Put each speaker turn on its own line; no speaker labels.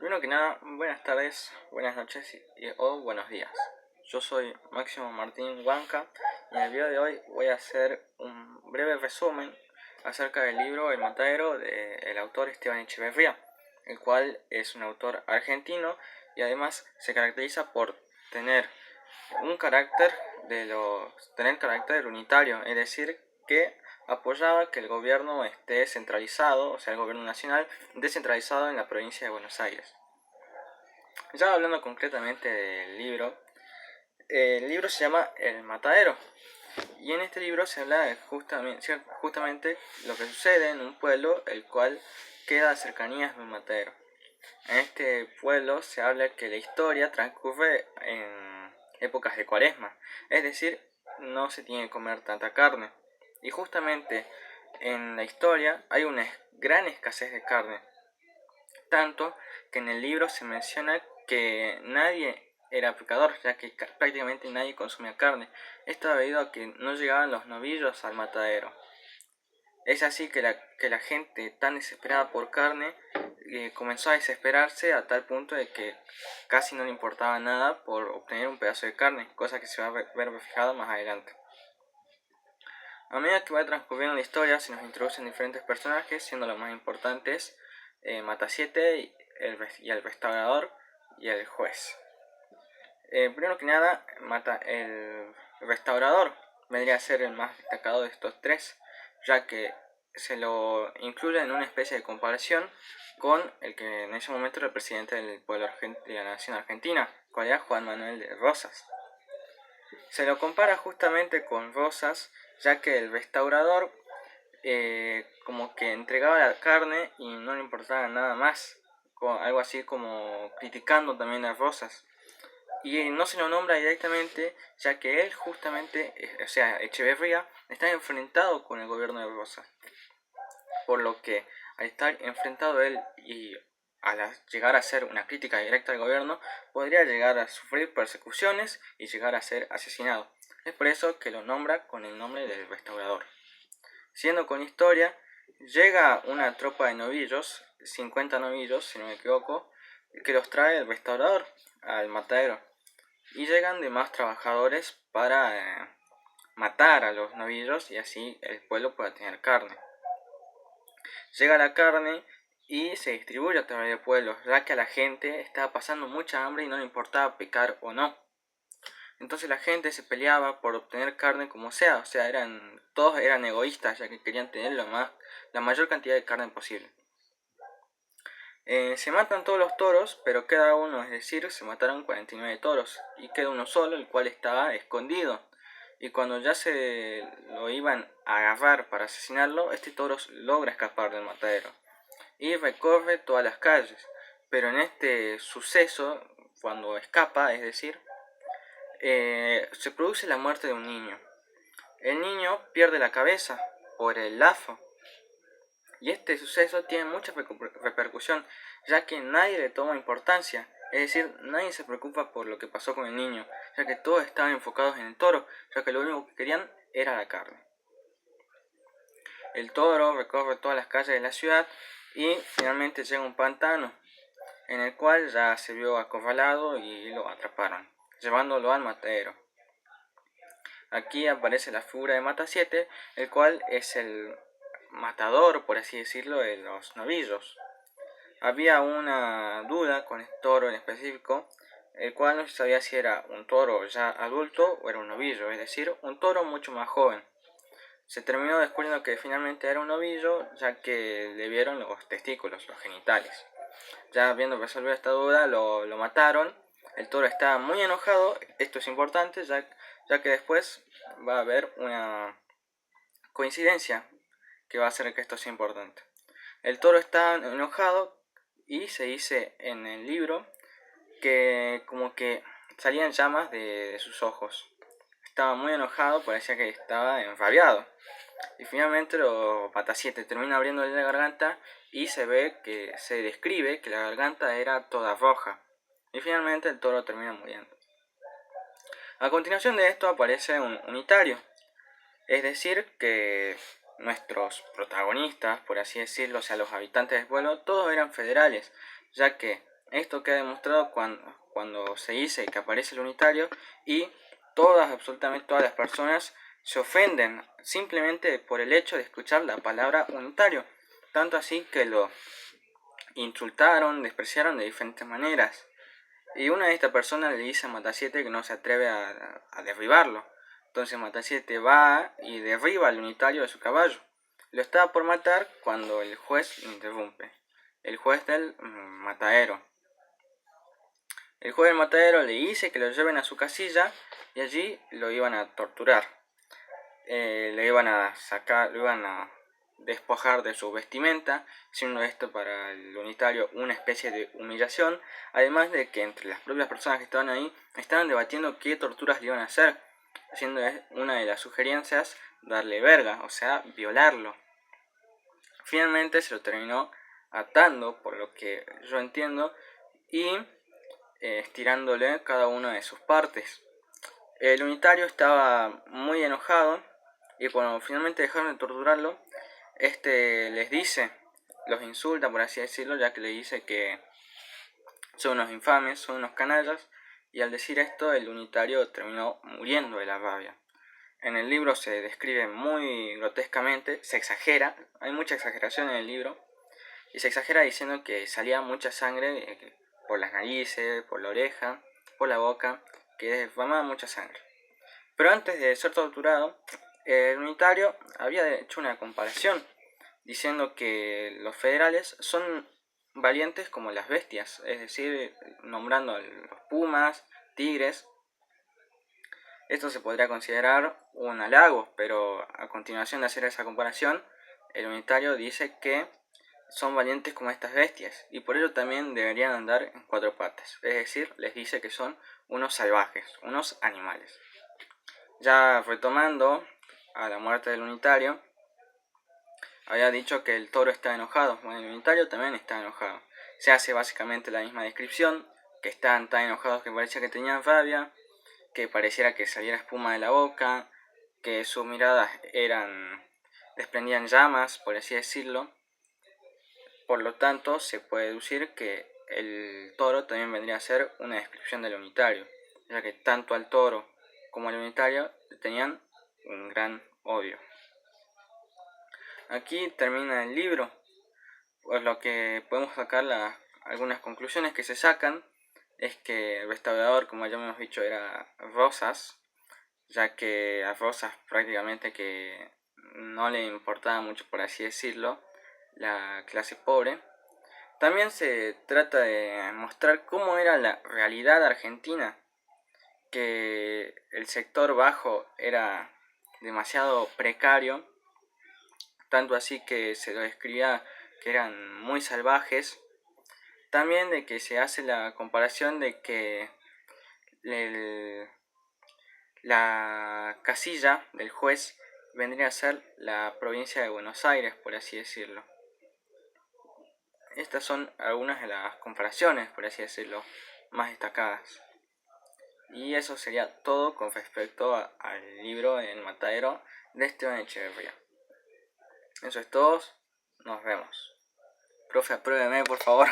Primero que nada, buenas tardes, buenas noches o buenos días. Yo soy Máximo Martín Huanca y en el video de hoy voy a hacer un breve resumen acerca del libro El Matadero del autor Esteban Echeverría, el cual es un autor argentino y además se caracteriza por tener tener carácter unitario, es decir, que apoyaba que el gobierno esté centralizado, o sea, el gobierno nacional descentralizado en la provincia de Buenos Aires. Ya hablando concretamente del libro, el libro se llama El Matadero y en este libro se habla de justamente lo que sucede en un pueblo el cual queda a cercanías de un matadero. En este pueblo se habla que la historia transcurre en épocas de cuaresma, es decir, no se tiene que comer tanta carne. Y justamente en la historia hay una gran escasez de carne, tanto que en el libro se menciona que nadie era pecador, ya que prácticamente nadie consumía carne. Esto debido a que no llegaban los novillos al matadero. Es así que la gente tan desesperada por carne comenzó a desesperarse a tal punto de que casi no le importaba nada por obtener un pedazo de carne, cosa que se va a ver reflejada más adelante. A medida que va transcurriendo la historia se nos introducen diferentes personajes, siendo los más importantes Matasiete y el restaurador y el juez. Primero que nada, el restaurador vendría a ser el más destacado de estos tres, ya que se lo incluye en una especie de comparación con el que en ese momento era el presidente del pueblo de la nación argentina, cual era Juan Manuel de Rosas. Se lo compara justamente con Rosas, ya que el restaurador como que entregaba la carne y no le importaba nada más, algo así como criticando también a Rosas. Y no se lo nombra directamente, ya que él justamente, o sea, Echeverría, está enfrentado con el gobierno de Rosas. Por lo que al estar enfrentado él y al llegar a hacer una crítica directa al gobierno, podría llegar a sufrir persecuciones y llegar a ser asesinado. Es por eso que lo nombra con el nombre del restaurador. Siendo con historia, llega una tropa de novillos, 50 novillos si no me equivoco, que los trae el restaurador al matadero. Y llegan demás trabajadores para matar a los novillos y así el pueblo pueda tener carne. Llega la carne y se distribuye a través del pueblo, ya que a la gente estaba pasando mucha hambre y no le importaba pecar o no. Entonces la gente se peleaba por obtener carne como sea, o sea, todos eran egoístas, ya que querían tener la mayor cantidad de carne posible. Se matan todos los toros, pero queda uno, es decir, se mataron 49 toros y queda uno solo, el cual estaba escondido. Y cuando ya se lo iban a agarrar para asesinarlo, este toro logra escapar del matadero y recorre todas las calles. Pero en este suceso, cuando escapa, es decir, se produce la muerte de un niño. El niño pierde la cabeza por el lazo. Y este suceso tiene mucha repercusión, ya que nadie le toma importancia, es decir, nadie se preocupa por lo que pasó con el niño, ya que todos estaban enfocados en el toro, ya que lo único que querían era la carne. El toro recorre todas las calles de la ciudad y finalmente llega a un pantano, en el cual ya se vio acorralado y lo atraparon, llevándolo al matadero. Aquí aparece la figura de Matasiete, el cual es el matador, por así decirlo, de los novillos. Había una duda con este toro en específico, el cual no se sabía si era un toro ya adulto o era un novillo, es decir, un toro mucho más joven. Se terminó descubriendo que finalmente era un novillo, ya que le vieron los testículos, los genitales. Ya habiendo resolvido esta duda, lo mataron. El toro estaba muy enojado, esto es importante, ya que después va a haber una coincidencia que va a hacer que esto sea importante. El toro está enojado y se dice en el libro que como que salían llamas de sus ojos. Estaba muy enojado, parecía que estaba enrabiado. Y finalmente lo Matasiete termina abriéndole la garganta y se describe que la garganta era toda roja. Y finalmente el toro termina muriendo. A continuación de esto aparece un unitario, es decir, que nuestros protagonistas, por así decirlo, o sea, los habitantes del pueblo, todos eran federales, ya que Esto queda demostrado cuando se dice que aparece el unitario y absolutamente todas las personas se ofenden simplemente por el hecho de escuchar la palabra unitario. Tanto así que lo insultaron, despreciaron de diferentes maneras. Y una de estas personas le dice a Matasiete que no se atreve a derribarlo. Entonces Matasiete va y derriba al unitario de su caballo. Lo estaba por matar cuando el juez lo interrumpe. El juez del matadero. El juez del matadero le dice que lo lleven a su casilla y allí lo iban a torturar. Le iban a sacar, lo iban a despojar de su vestimenta, siendo esto para el unitario una especie de humillación, además de que entre las propias personas que estaban ahí estaban debatiendo qué torturas le iban a hacer, siendo una de las sugerencias darle verga, o sea, violarlo. Finalmente se lo terminó atando, por lo que yo entiendo, y estirándole cada una de sus partes. El unitario estaba muy enojado y cuando finalmente dejaron de torturarlo, les dice, los insulta por así decirlo, ya que le dice que son unos infames, son unos canallas, y al decir esto el unitario terminó muriendo de la rabia. En el libro se describe muy grotescamente, se exagera, hay mucha exageración en el libro, y se exagera diciendo que salía mucha sangre por las narices, por la oreja, por la boca, que derramaba mucha sangre. Pero antes de ser torturado, el unitario había hecho una comparación, diciendo que los federales son valientes como las bestias, es decir, nombrando a los pumas, tigres. Esto se podría considerar un halago, pero a continuación de hacer esa comparación, el unitario dice que son valientes como estas bestias y por ello también deberían andar en cuatro patas, es decir, les dice que son unos salvajes, unos animales. Ya retomando a la muerte del unitario, había dicho que el toro está enojado. Bueno, el unitario también está enojado. Se hace básicamente la misma descripción, que están tan enojados que parecía que tenían rabia, que pareciera que saliera espuma de la boca, que sus miradas desprendían llamas, por así decirlo. Por lo tanto, se puede deducir que el toro también vendría a ser una descripción del unitario, ya que tanto al toro como al unitario tenían un gran odio. Aquí termina el libro, pues lo que podemos sacar, algunas conclusiones que se sacan, es que el restaurador, como ya hemos dicho, era Rosas, ya que a Rosas prácticamente que no le importaba mucho, por así decirlo, la clase pobre. También se trata de mostrar cómo era la realidad argentina, que el sector bajo era demasiado precario, tanto así que se lo describía que eran muy salvajes. También de que se hace la comparación de que la casilla del juez vendría a ser la provincia de Buenos Aires, por así decirlo. Estas son algunas de las comparaciones, por así decirlo, más destacadas. Y eso sería todo con respecto al libro El Matadero de Esteban Echeverría. Eso es todo, nos vemos. Profe, apruébeme, por favor.